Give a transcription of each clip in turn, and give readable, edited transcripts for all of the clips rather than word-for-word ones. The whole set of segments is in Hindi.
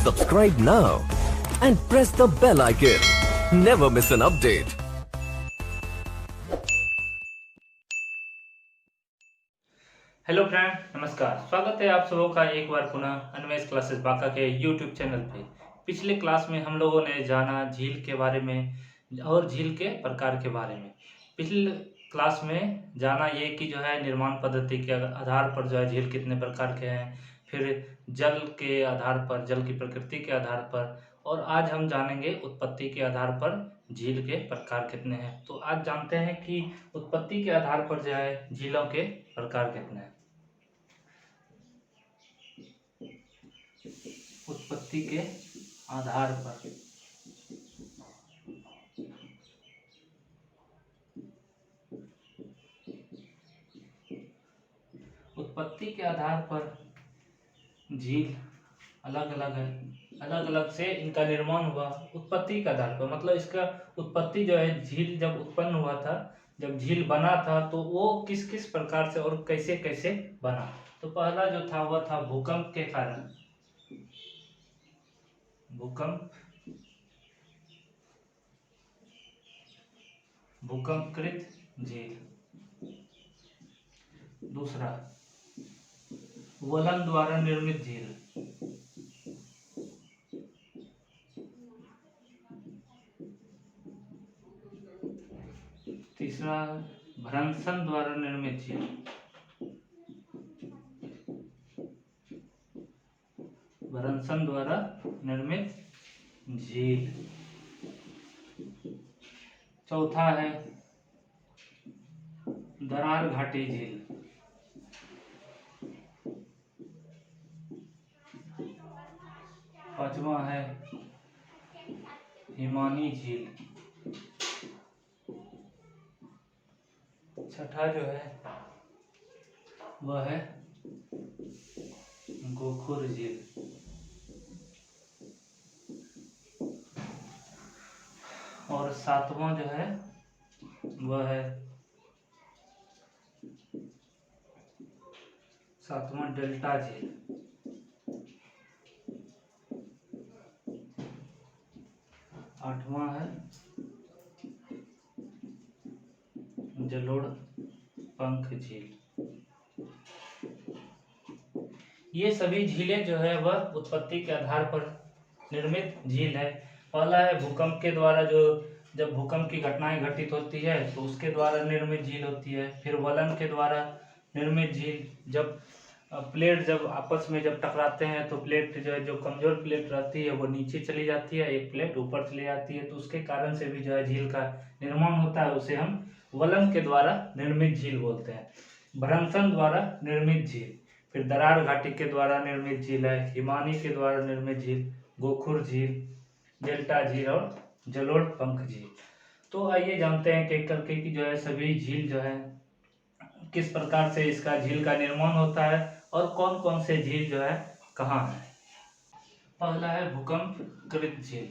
Subscribe now and press the bell icon. Never miss an update. Hello friend, नमस्कार। स्वागत है आप सबों का एक बार पुनः अन्वेष क्लासेस बांका के यूट्यूब चैनल पे। पिछले क्लास में हम लोगों ने जाना झील के बारे में और झील के प्रकार के बारे में। पिछले क्लास में जाना ये कि जो है निर्माण पद्धति के आधार पर जो है झील कितने प्रकार के हैं, फिर जल के आधार पर, जल की प्रकृति के आधार पर, और आज हम जानेंगे उत्पत्ति के आधार पर झील के प्रकार कितने हैं। तो आज जानते हैं कि उत्पत्ति के आधार पर जो है झीलों के प्रकार कितने हैं। उत्पत्ति के आधार पर उत्पत्ति के आधार पर झील अलग अलग है। अलग अलग से इनका निर्माण हुआ उत्पत्ति के आधार पर, मतलब इसका उत्पत्ति जो है झील जब उत्पन्न हुआ था, जब झील बना था तो वो किस किस प्रकार से और कैसे कैसे बना। तो पहला जो था वह था भूकंप के कारण, भूकंपकृत झील। दूसरा वलन द्वारा निर्मित झील। तीसरा भ्रंशन द्वारा निर्मित झील। भ्रंशन द्वारा निर्मित झील। चौथा है दरार घाटी झील। पांचवा है हिमानी झील। छठा जो है वह है गोखुर झील। और सातवां जो है वह है डेल्टा झील। आठवां है जलोढ़ पंख झील। ये सभी झीलें जो है वह उत्पत्ति के आधार पर निर्मित झील है। पहला है भूकंप के द्वारा, जो जब भूकंप की घटनाएं घटित होती है तो उसके द्वारा निर्मित झील होती है। फिर वलन के द्वारा निर्मित झील, जब प्लेट जब आपस में जब टकराते हैं तो प्लेट जो है, जो कमजोर प्लेट रहती है वो नीचे चली जाती है, एक प्लेट ऊपर चली जाती है, तो उसके कारण से भी जो है झील का निर्माण होता है। उसे हम वलन के द्वारा निर्मित झील बोलते हैं। भ्रंशन द्वारा निर्मित झील, फिर दरार घाटी के द्वारा निर्मित झील है, हिमानी के द्वारा निर्मित झील, गोखुर झील, डेल्टा झील और जलोढ़ पंख झील। तो आइए जानते हैं कि करके कि जो है सभी झील जो है किस प्रकार से इसका झील का निर्माण होता है और कौन कौन से झील जो है कहाँ है। पहला है भूकंपकृत झील।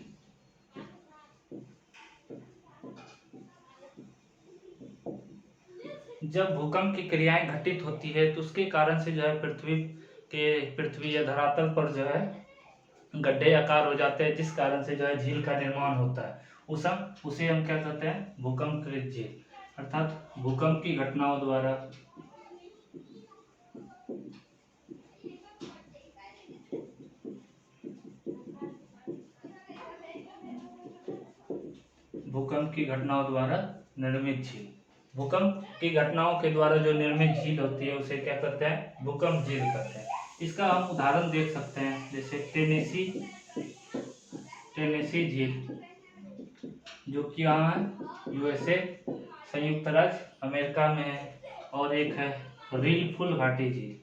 जब भूकंप की क्रियाएं घटित होती है तो उसके कारण से जो है पृथ्वी या धरातल पर जो है गड्ढे आकार हो जाते हैं, जिस कारण से जो है झील का निर्माण होता है। उसे हम क्या कहते हैं, भूकंपकृत झील। अर्थात भूकंप की घटनाओं द्वारा निर्मित झील। भूकंप की घटनाओं के द्वारा जो निर्मित झील होती है उसे क्या कहते हैं, भूकंप झील कहते हैं। इसका हम उदाहरण देख सकते हैं, जैसे टेनेसी झील, जो कि यहाँ है यूएसए, संयुक्त राज्य अमेरिका में है। और एक है रील फुल घाटी झील,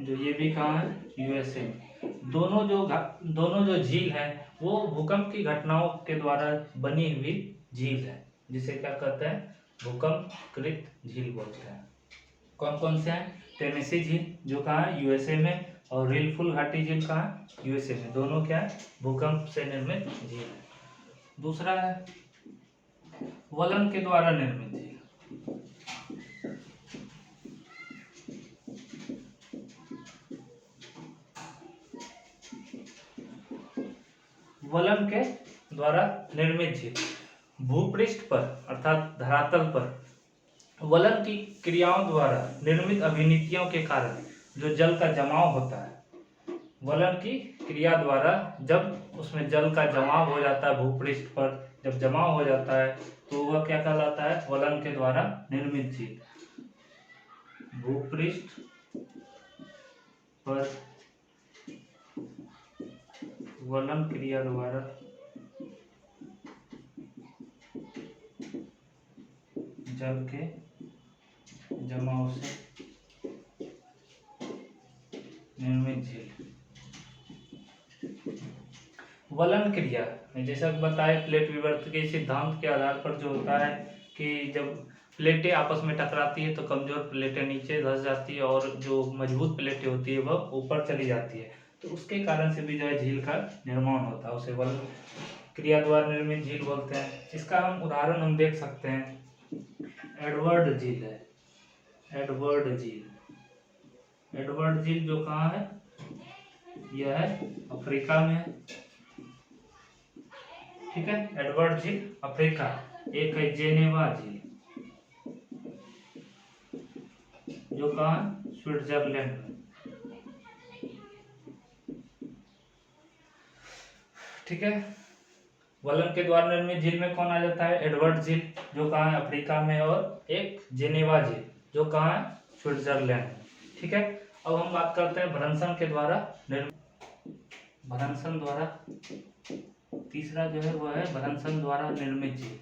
जो ये भी कहाँ है, यूएसए में। दोनों जो झील है वो भूकंप की घटनाओं के द्वारा बनी हुई झील है, जिसे क्या कहते हैं, भूकंपकृत झील बोलते हैं। कौन कौन से हैं, टेनेसी झील जो कहाँ है, यूएसए में, और रील फुल घाटी झील कहाँ है, यूएसए में। दोनों क्या है, भूकंप से निर्मित झील है। दूसरा है वलन के द्वारा निर्मित झील। वलन के द्वारा निर्मित झील। भूपृष्ठ पर अर्थात धरातल पर वलन की क्रियाओं द्वारा निर्मित अभिनीतियों के कारण जो जल का जमाव होता है, वलन की क्रिया द्वारा जब उसमें जल का जमाव हो जाता है, भूपृष्ठ पर जब जमाव हो जाता है तो वह क्या कहलाता है, वलन के द्वारा निर्मित झील। भूपृष्ठ पर वलन क्रिया द्वारा जल के जमाव से निर्मित झील। वलन क्रिया जैसा बताए प्लेट विवर्त के सिद्धांत के आधार पर जो होता है कि जब प्लेटें आपस में टकराती है तो कमजोर प्लेटें नीचे धंस जाती है और जो मजबूत प्लेटें होती है वह ऊपर चली जाती है, तो उसके कारण से भी जो है झील का निर्माण होता है, उसे वलन क्रिया द्वारा निर्मित झील बोलते हैं। इसका उदाहरण हम देख सकते हैं, एडवर्ड झील है। एडवर्ड झील, एडवर्ड झील जो कहाँ है, यह है अफ्रीका में है। ठीक है, एडवर्ड झील अफ्रीका। एक है जेनेवा झील जो कहाँ है, स्विट्जरलैंड में। ठीक है, वलन के द्वारा निर्मित झील में कौन आ जाता है, एडवर्ड झील जो कहाँ है, अफ्रीका में, और एक जेनेवा झील जो कहाँ है, स्विट्जरलैंड में। ठीक है, अब हम बात करते हैं भ्रंशन के द्वारा भ्रंशन द्वारा, तीसरा जो है वह है भ्रंशन द्वारा निर्मित झील।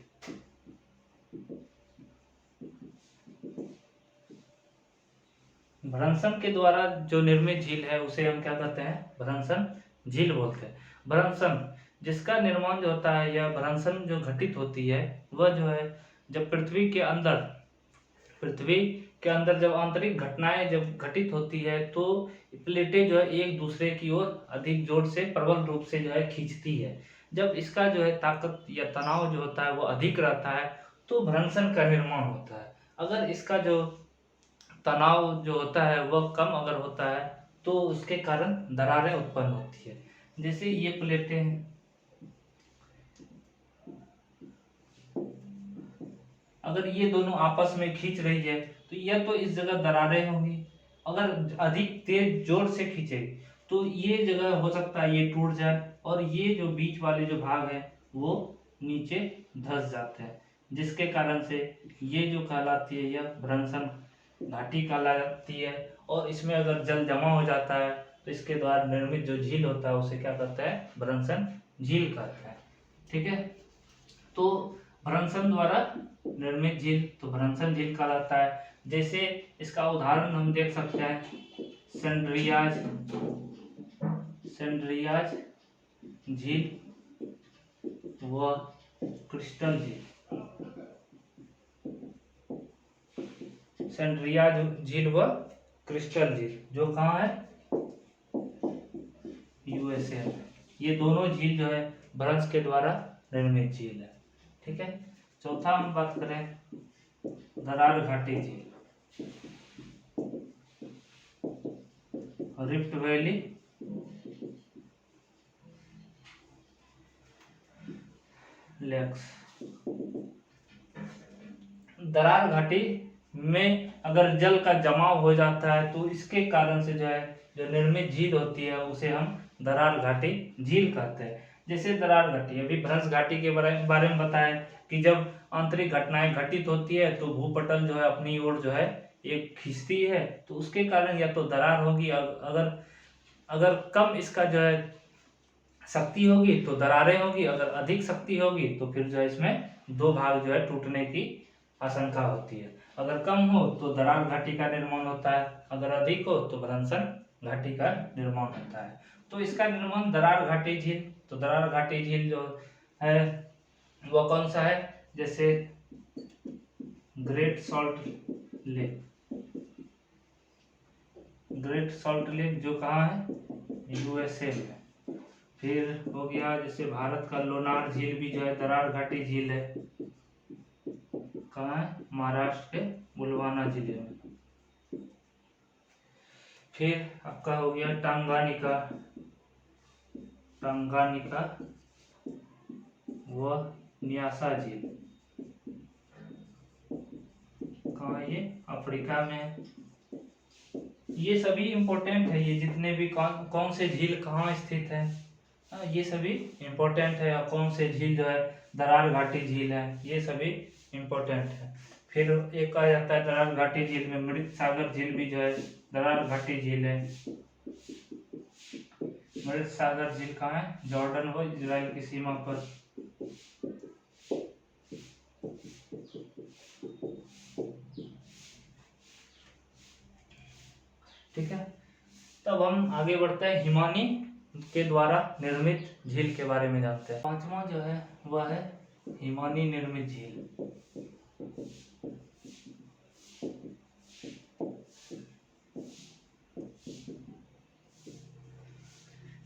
भ्रंशन के द्वारा जो निर्मित झील है उसे हम क्या कहते हैं, भ्रंशन झील बोलते हैं। भ्रंशन जिसका निर्माण जो होता है या भ्रंशन जो घटित होती है वह जो है जब पृथ्वी के अंदर जब आंतरिक घटनाएं जब घटित होती है तो प्लेटें जो है एक दूसरे की ओर अधिक जोर से प्रबल रूप से जो है खींचती है। जब इसका जो है ताकत या तनाव जो होता है वो अधिक रहता है तो भ्रंशन का निर्माण होता है। अगर इसका जो तनाव जो होता है वह कम अगर होता है तो उसके कारण दरारें उत्पन्न होती है। जैसे ये प्लेटें हैं, अगर ये दोनों आपस में खींच रही है तो यह तो इस जगह दरारें होंगी, अगर अधिक तेज जोर से खींचेगी तो ये जगह हो सकता है ये टूट जाए और ये जो बीच वाले जो भाग है वो नीचे धंस जाते हैं, जिसके कारण से ये जो कहलाती है यह भ्रंशन घाटी कहलाती है। और इसमें अगर जल जमा हो जाता है तो इसके द्वारा निर्मित जो झील होता है उसे क्या कहते हैं, भ्रंशन झील कहते हैं। ठीक है, तो भ्रंशन द्वारा निर्मित झील तो भ्रंशन झील कहलाता है। जैसे इसका उदाहरण हम देख सकते हैं, सेंड्रियाज झील व क्रिस्टल झील। सेंड्रियाज झील व क्रिस्टल झील जो कहाँ है, यूएसए में। ये दोनों झील जो है भ्रंश के द्वारा निर्मित झील है। ठीक है, चौथा हम बात करें दरार घाटी झील, रिफ्ट वैली लेक्स। दरार घाटी में अगर जल का जमाव हो जाता है तो इसके कारण से जो है जो निर्मित झील होती है उसे हम दरार घाटी झील कहते हैं। जैसे दरार घाटी, अभी भ्रंश घाटी के बारे में बताएं कि जब आंतरिक घटनाएं घटित होती है तो भूपटल जो है अपनी ओर जो है एक खींचती है, तो उसके कारण या तो दरार होगी, अगर कम इसका जो है शक्ति होगी तो दरारें होगी, अगर अधिक शक्ति होगी तो फिर जो है इसमें दो भाग जो है टूटने की आशंका होती है। अगर कम हो तो दरार घाटी का निर्माण होता है, अगर अधिक हो तो भ्रंशन घाटी का निर्माण होता है। तो इसका निर्माण दरार घाटी झील, तो दरार घाटी झील जो है वह कौन सा है, जैसे great salt lake. Great salt lake जो कहाँ है, यूएसए में। फिर हो गया जैसे भारत का लोनार झील भी जो है दरार घाटी झील है, कहाँ है, महाराष्ट्र के बुलवाना जिले में। फिर आपका हो गया टांगानिका व न्यासा झील। कहाँ है ये? अफ्रीका में है। ये सभी इम्पोर्टेंट है, ये जितने भी कौन से झील कहाँ स्थित है, ये सभी इम्पोर्टेंट है। और कौन से झील जो है दरार घाटी झील है, ये सभी इम्पोर्टेंट है। फिर एक आ जाता है दरार घाटी झील में मृत सागर झील भी जो है दरार घाटी झील है। मृत सागर झील कहाँ है? जॉर्डन व इजराइल की सीमा पर। ठीक है, तब हम आगे बढ़ते हैं, हिमानी के द्वारा निर्मित झील के बारे में जानते हैं। पांचवा जो है वह है हिमानी निर्मित झील।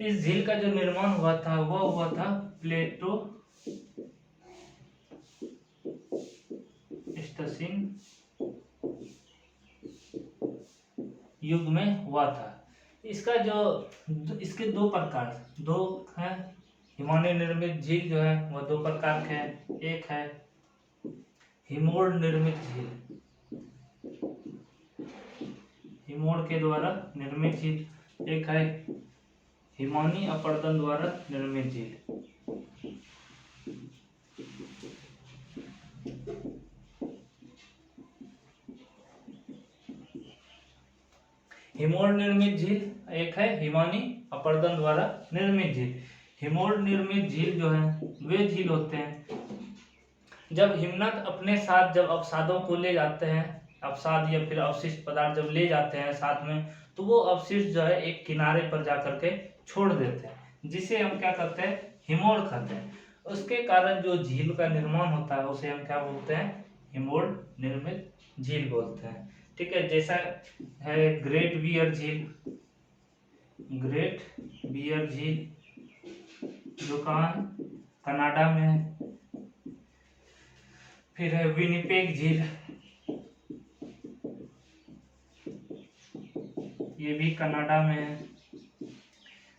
इस झील का जो निर्माण हुआ था वह हुआ था प्लेटो स्टसिन युग में हुआ था। इसका इसके दो प्रकार हैं। हिमानी निर्मित झील जो है वह दो प्रकार के हैं। एक है हिमोड़ निर्मित झील, हिमोड़ के द्वारा निर्मित झील। एक है हिमानी अपर्दन द्वारा निर्मित झील। हिमोड़ निर्मित झील एक है हिमानी अपर्दन द्वारा निर्मित झील। हिमोड़ निर्मित झील जो है वे झील होते हैं जब हिमनद अपने साथ जब अवसादों को ले जाते हैं, अवसाद या फिर अवशिष्ट पदार्थ जब ले जाते हैं साथ में, तो वो अवशिष्ट जो है एक किनारे पर जाकर के छोड़ देते हैं, जिसे हम क्या करते हैं? हिमोड़ कहते हैं। उसके कारण जो झील का निर्माण होता है उसे हम क्या बोलते हैं? हिमोड़ निर्मित झील बोलते हैं। ठीक है, जैसा है ग्रेट बियर झील। ग्रेट बियर झील जो कहाँ है? कनाडा में है। फिर है विनिपेग झील, ये भी कनाडा में है।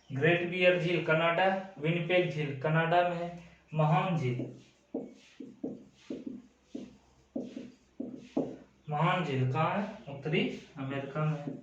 ग्रेट बियर झील कनाडा, विनिपेग झील कनाडा में है। महान झील, महान झील कहाँ है? उत्तरी अमेरिका में है।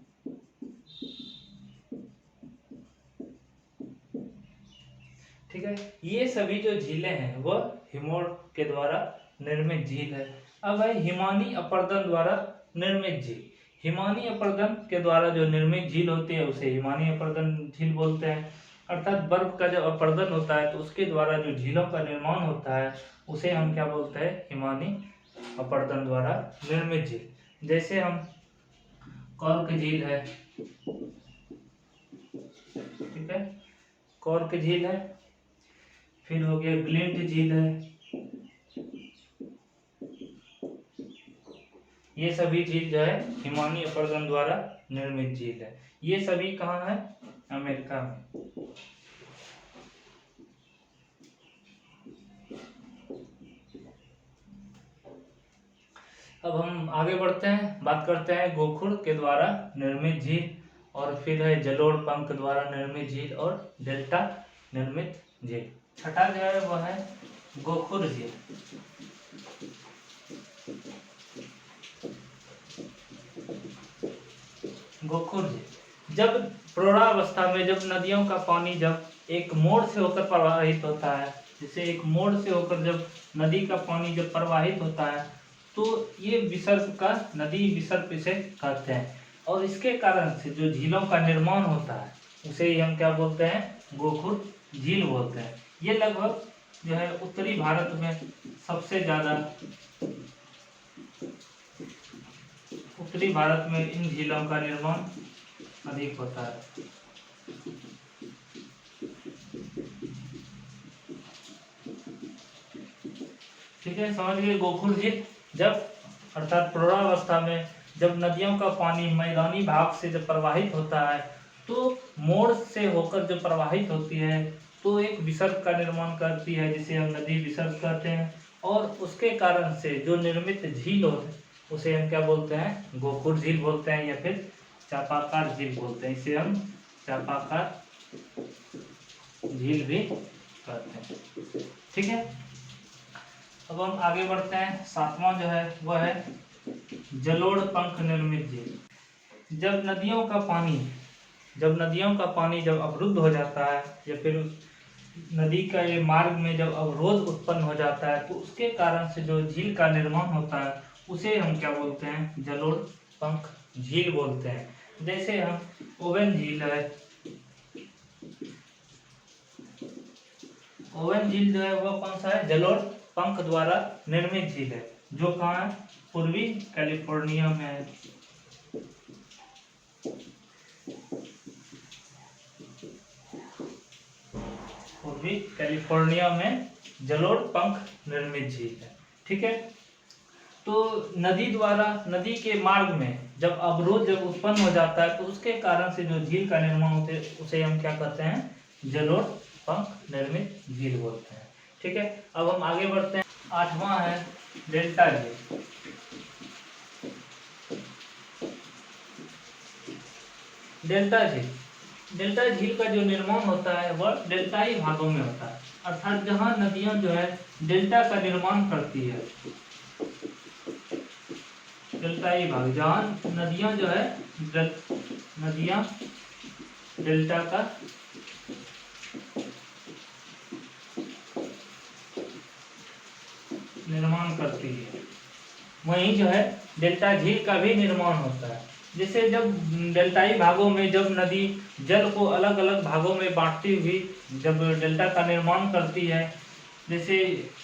ठीक है, ये सभी जो झीलें हैं वह हिमोड़ के द्वारा निर्मित झील है। अब है हिमानी अपर्दन द्वारा निर्मित झील। हिमानी अपर्दन के द्वारा जो निर्मित झील होती है उसे हिमानी अपर्दन झील बोलते हैं। अर्थात बर्फ का जब अपर्दन होता है तो उसके द्वारा जो झीलों का निर्माण होता है उसे हम क्या बोलते हैं? हिमानी अपर्दन द्वारा निर्मित झील। जैसे हम कॉर्क झील है, ठीक है, कॉर्क झील है। फिर हो गया ग्लिंट झील है। ये सभी झील जो है हिमानी अपर्दन द्वारा निर्मित झील है। ये सभी कहाँ है? अमेरिका में। अब हम आगे बढ़ते हैं, बात करते हैं गोखुर के द्वारा निर्मित झील, और फिर है जलोढ़ पंख द्वारा निर्मित झील और डेल्टा निर्मित झील। छठा जो है वह है गोखुर झील। गोखुर झील जब प्रौढ़ावस्था में जब नदियों का पानी जब एक मोड़ से होकर प्रवाहित होता है, जैसे एक मोड़ से होकर जब नदी का पानी जब प्रवाहित होता है तो ये विसर्ग का नदी विसर्ग इसे कहते हैं। और इसके कारण से जो झीलों का निर्माण होता है उसे हम क्या बोलते हैं? गोखुर झील बोलते हैं। ये लगभग जो है उत्तरी भारत में सबसे ज्यादा, उत्तरी भारत में इन झीलों का निर्माण अधिक होता है। ठीक है, समझ गए। गोखुर झील जब अर्थात प्रौढ़ावस्था में जब नदियों का पानी मैदानी भाग से जब प्रवाहित होता है तो मोड़ से होकर जब प्रवाहित होती है तो एक विसर्ग का निर्माण करती है, जिसे हम नदी विसर्ग कहते हैं। और उसके कारण से जो निर्मित झील होते हैं उसे हम क्या बोलते हैं? गोखुर झील बोलते हैं, या फिर चापाकार झील बोलते हैं। इसे हम चापाकार झील भी कहते हैं। ठीक है, अब हम आगे बढ़ते हैं। 7वां जो है वह है जलोढ़ पंख निर्मित झील। जब नदियों का पानी जब अवरुद्ध हो जाता है या फिर नदी का ये मार्ग में जब अवरोध उत्पन्न हो जाता है तो उसके कारण से जो झील का निर्माण होता है उसे हम क्या बोलते हैं, जलोढ़ पंख झील बोलते हैं। जैसे हम ओवन झील है, ओवन झील जो है वह कौन सा है, जलोढ़ पंख द्वारा निर्मित झील है, जो कहाँ है, पूर्वी कैलिफोर्निया में है। पूर्वी कैलिफोर्निया में जलोढ़ पंख निर्मित झील है। ठीक है, तो नदी के मार्ग में जब अवरोध जब उत्पन्न हो जाता है तो उसके कारण से जो झील का निर्माण होते है उसे हम क्या कहते हैं, जलोढ़ पंख निर्मित झील बोलते हैं। ठीक है, अब हम आगे बढ़ते हैं। 8वां है डेल्टा झील। डेल्टा झील का जो निर्माण होता है वह डेल्टाई भागों में होता है, अर्थात जहां नदियां जो है डेल्टा का निर्माण करती है। डेल्टाई भाग, जहां नदियां जो है नदियां डेल्टा का निर्माण करती है, वहीं जो है डेल्टा झील का भी निर्माण होता है। जैसे जब डेल्टाई भागों में जब नदी जल को अलग अलग भागों में बांटती हुई जब डेल्टा का निर्माण करती है, जैसे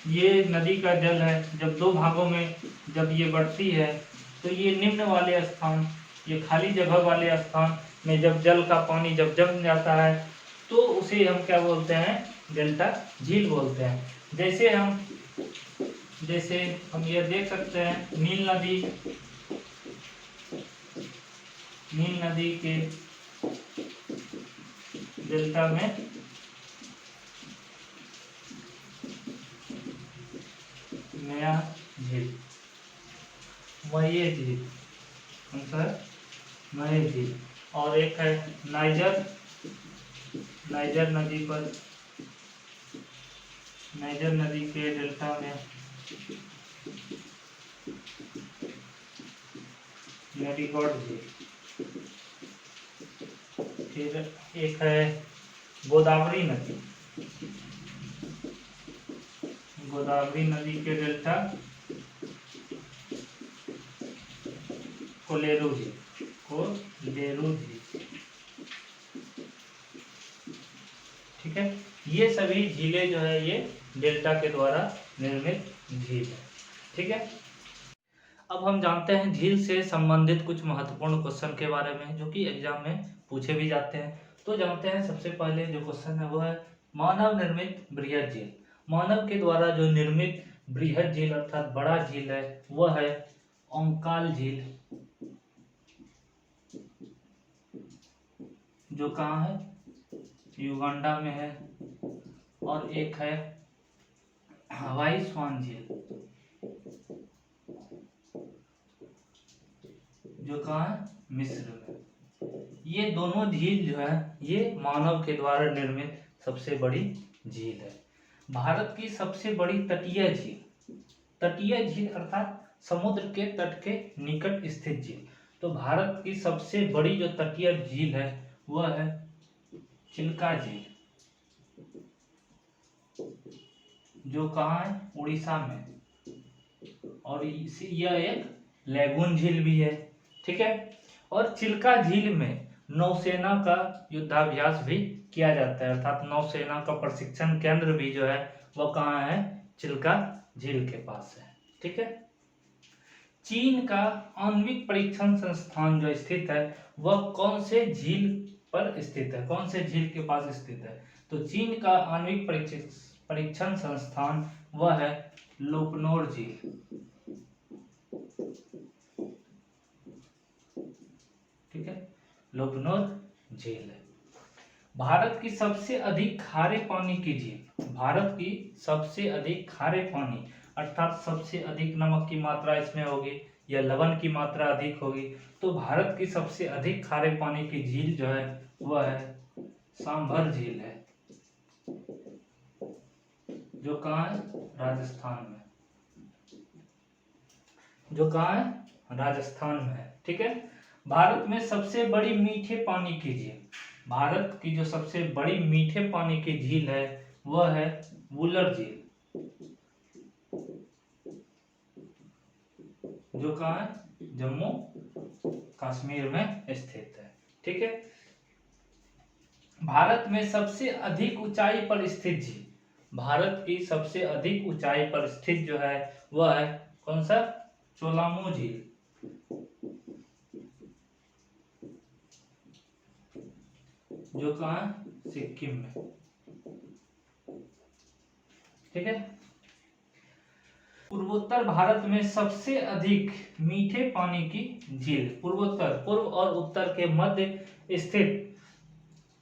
ये नदी का जल है जब दो भागों में जब ये बढ़ती है तो ये निम्न वाले स्थान, ये खाली जगह वाले स्थान में जब जल का पानी जब जम जाता है तो उसे हम क्या बोलते हैं, डेल्टा झील बोलते हैं। जैसे हम ये देख सकते हैं नील नदी के डेल्टा में नया झील, मये झील, मये झील, और एक है नाइजर नदी के डेल्टा में मेरीगोल्ड झील। फिर एक है गोदावरी नदी के डेल्टा कोलेरू झील। ठीक है, ये सभी झीलें जो है ये डेल्टा के द्वारा निर्मित झील है। ठीक है, अब हम जानते हैं झील से संबंधित कुछ महत्वपूर्ण क्वेश्चन के बारे में जो कि एग्जाम में पूछे भी जाते हैं। तो जानते हैं, सबसे पहले जो क्वेश्चन है वो है मानव निर्मित बृहद झील। मानव के द्वारा जो निर्मित बृहद झील अर्थात बड़ा झील है वह है ओंकाल झील, जो कहाँ है, युगांडा में है। और एक है हवाई स्वान झील, जो कहाँ है, मिस्र में। ये दोनों झील जो है ये मानव के द्वारा निर्मित सबसे बड़ी झील है। भारत की सबसे बड़ी तटीय झील अर्थात समुद्र के तट के निकट स्थित झील। तो भारत की सबसे बड़ी जो तटीय झील है वह है चिल्का झील, जो कहाँ है, उड़ीसा में। और यह एक लैगून झील भी है। ठीक है, और चिल्का झील में नौसेना का युद्धाभ्यास भी किया जाता है, अर्थात नौसेना का प्रशिक्षण केंद्र भी जो है वह कहाँ है, चिल्का झील के पास है। ठीक है, चीन का आणविक परीक्षण संस्थान जो स्थित है वह कौन से झील पर स्थित है, कौन से झील के पास स्थित है? तो चीन का आणविक परीक्षण संस्थान वह है लोपनोर झील। ठीक है, लोपनोर झील है। भारत की सबसे अधिक खारे पानी की झील, भारत की सबसे अधिक खारे पानी अर्थात सबसे अधिक नमक की मात्रा इसमें होगी या लवण की मात्रा अधिक होगी, तो भारत की सबसे अधिक खारे पानी की झील जो है वह है सांभर झील है, जो कहाँ है, राजस्थान में। जो कहाँ है, राजस्थान में है। ठीक है। भारत में सबसे बड़ी मीठे पानी की झील, भारत की जो सबसे बड़ी मीठे पानी की झील है वह है वुलर झील, जो कहाँ है, जम्मू कश्मीर में स्थित है। ठीक है। भारत में सबसे अधिक ऊंचाई पर स्थित झील, भारत की सबसे अधिक ऊंचाई पर स्थित जो है वह है कौन सा, चोलामो झील, जो कहाँ है, सिक्किम में। ठीक है। पूर्वोत्तर भारत में सबसे अधिक मीठे पानी की झील, पूर्वोत्तर, पूर्व और उत्तर के मध्य स्थित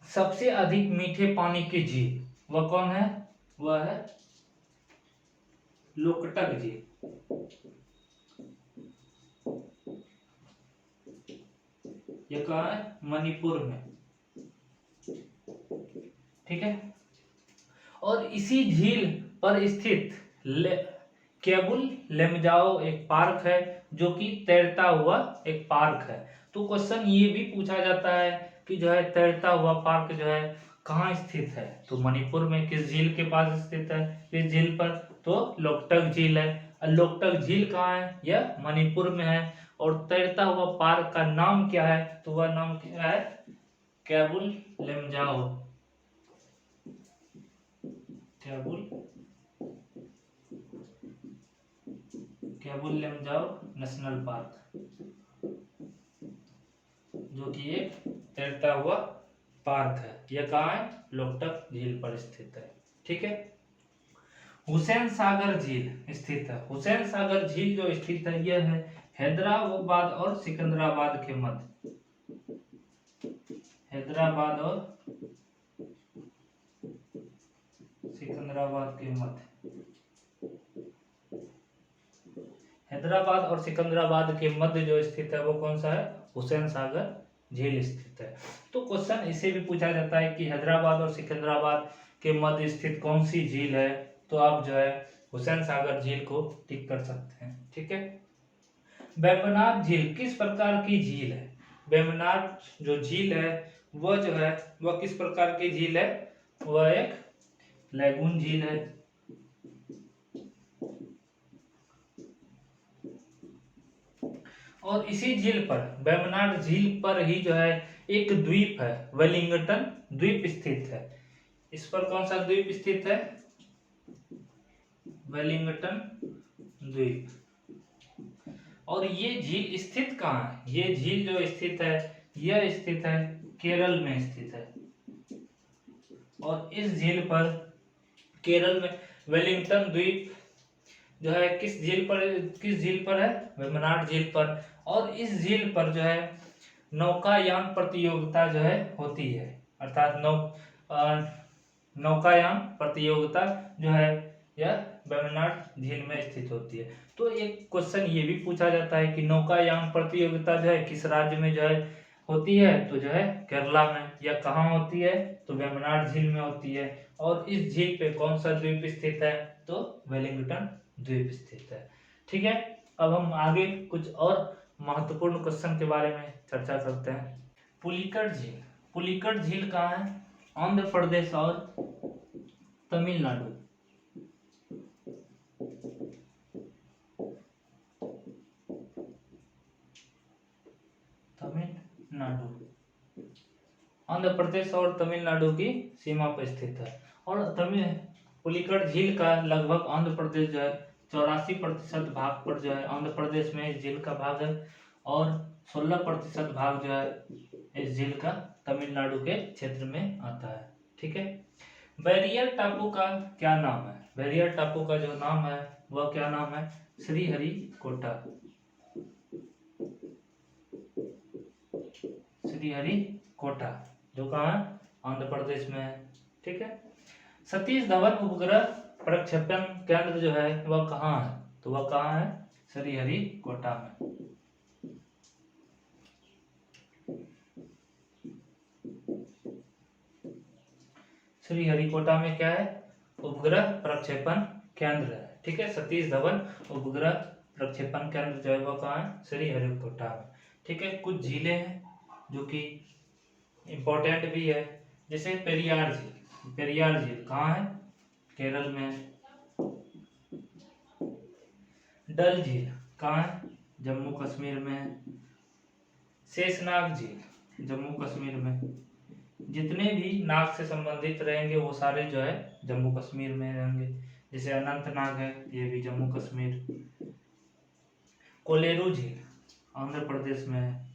सबसे अधिक मीठे पानी की झील वह कौन है, वह है लोकटक झील, यह कहाँ है, मणिपुर में। ठीक है। और इसी झील पर स्थित केबुल लेमजाओ एक पार्क है, जो कि तैरता हुआ एक पार्क है। तो क्वेश्चन ये भी पूछा जाता है कि जो है तैरता हुआ पार्क जो है कहाँ स्थित है, तो मणिपुर में किस झील के पास स्थित है, इस झील पर, तो लोकटक झील है। और लोकटक झील कहाँ है, यह मणिपुर में है। और तैरता हुआ पार्क का नाम क्या है, तो वह नाम क्या है, केबुल लेमजाओ, केबुल केबुल लेमजाओ नेशनल पार्क, जो कि एक तैरता हुआ पार्क है। यह कहाँ है, लोकटक झील पर स्थित है। ठीक है। हुसैन सागर झील स्थित है, हुसैन सागर झील जो स्थित है यह है हैदराबाद और सिकंदराबाद के मध्य, हैदराबाद और सिकंदराबाद के मध्य, हैदराबाद और सिकंदराबाद के मध्य जो स्थित है वो कौन सा है, हुसैन सागर झील स्थित है। तो क्वेश्चन इसे भी पूछा जाता है कि हैदराबाद और सिकंदराबाद के मध्य स्थित कौन सी झील है, तो आप जो है हुसैन सागर झील को टिक कर सकते हैं। ठीक है। वेम्बनाड झील किस प्रकार की झील है, वेम्बनाड जो झील है वह जो है वह किस प्रकार की झील है, वह एक लैगून झील है। और इसी झील पर, वेम्बनाड झील पर ही जो है एक द्वीप है, वेलिंगटन द्वीप स्थित है। इस पर कौन सा द्वीप स्थित है, वेलिंगटन द्वीप। और ये झील स्थित कहाँ है, ये झील जो स्थित है यह स्थित है केरल में स्थित है। और इस झील पर, केरल में वेलिंगटन द्वीप जो है किस झील पर है, वेम्बनाड झील पर। और इस झील पर जो है नौकायान प्रतियोगिता जो है होती है, अर्थात नौकायान प्रतियोगिता जो है यह वेम्बनाड झील में स्थित होती है। तो एक क्वेश्चन ये भी पूछा जाता है कि नौकायान प्रतियोगिता जो है किस राज्य में जो है होती है, तो जो है केरला में। या कहाँ होती है, तो वेम्बनाड झील में होती है। और इस झील पे कौन सा द्वीप स्थित है, तो वेलिंगटन द्वीप स्थित है। ठीक है। अब हम आगे कुछ और महत्वपूर्ण क्वेश्चन के बारे में चर्चा करते हैं। पुलिकट झील, पुलिकट झील कहाँ है, आंध्र प्रदेश और तमिलनाडु, तमिलनाडु, आंध्र प्रदेश और तमिलनाडु की सीमा पर स्थित है। और पुलिकट झील का लगभग आंध्र प्रदेश जो है 84% भाग पर जो है आंध्र प्रदेश में इस झील का भाग है, और 16% भाग जो है इस झील का तमिलनाडु के क्षेत्र में आता है। ठीक है। बैरियल टापू का क्या नाम है, बैरियल टापू का जो नाम है वह क्या नाम है, श्रीहरिकोटा, श्रीहरिकोटा, जो कहाँ है, आंध्र प्रदेश में है। ठीक है। सतीश धवन उपग्रह प्रक्षेपण केंद्र जो है वह कहाँ है, तो वह कहाँ है, श्रीहरिकोटा में। श्रीहरिकोटा में क्या है, उपग्रह प्रक्षेपण केंद्र है। ठीक है। सतीश धवन उपग्रह प्रक्षेपण केंद्र जो है वो कहाँ है, श्रीहरिकोटा में। ठीक है, कुछ झीलें हैं जो कि इम्पोर्टेंट भी है, जैसे पेरियार झील। पेरियार झील कहाँ है, केरल में है। डल झील कहाँ है, जम्मू कश्मीर में है। शेषनाग झील जम्मू कश्मीर में। जितने भी नाग से संबंधित रहेंगे वो सारे जो है जम्मू कश्मीर में रहेंगे। जैसे अनंतनाग है, ये भी जम्मू कश्मीर। कोलेरू झील आंध्र प्रदेश में है।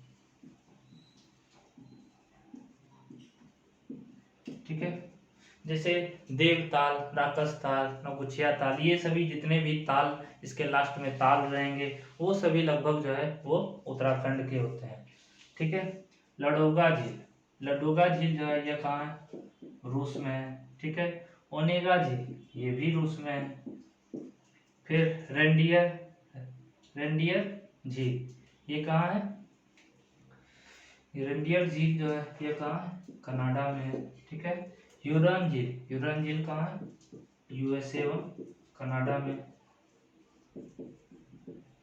ठीक है, जैसे देवताल, राकस ताल, नौकुचिया ताल, ये सभी जितने भी ताल इसके लास्ट में ताल रहेंगे वो सभी लगभग जो है वो उत्तराखंड के होते हैं। ठीक है, लडोगा झील। लडोगा झील जो है ये कहाँ है, रूस में है। ठीक है, ओनेगा झील ये भी रूस में है। फिर रेंडियर झील ये कहाँ है, रेंडियर झील जो है ये कहाँ है, कनाडा में है। ठीक है, ह्यूरन झील कहाँ है, यूएसए व कनाडा में।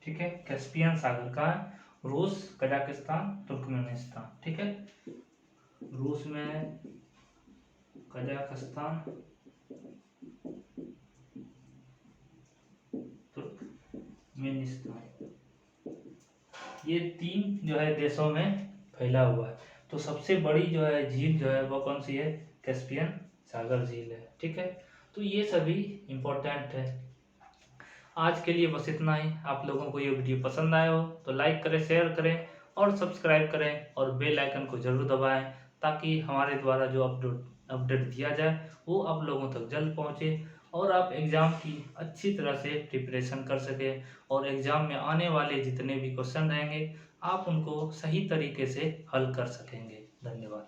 ठीक है, कैस्पियन सागर कहाँ है, रूस, कजाकिस्तान, तुर्कमेनिस्तान। ठीक है, रूस में, कजाकिस्तान, तुर्कमेनिस्तान, ये 3 जो है देशों में फैला हुआ है। तो सबसे बड़ी जो है झील जो है वो कौन सी है, कैस्पियन सागर झील है। ठीक है, तो ये सभी इम्पोर्टेंट है। आज के लिए बस इतना ही। आप लोगों को ये वीडियो पसंद आया हो तो लाइक करें, शेयर करें और सब्सक्राइब करें और बेल आइकन को जरूर दबाएं, ताकि हमारे द्वारा जो अपडेट दिया जाए वो आप लोगों तक जल्द पहुंचे और आप एग्ज़ाम की अच्छी तरह से प्रिपरेशन कर सकें और एग्ज़ाम में आने वाले जितने भी क्वेश्चन रहेंगे आप उनको सही तरीके से हल कर सकेंगे। धन्यवाद।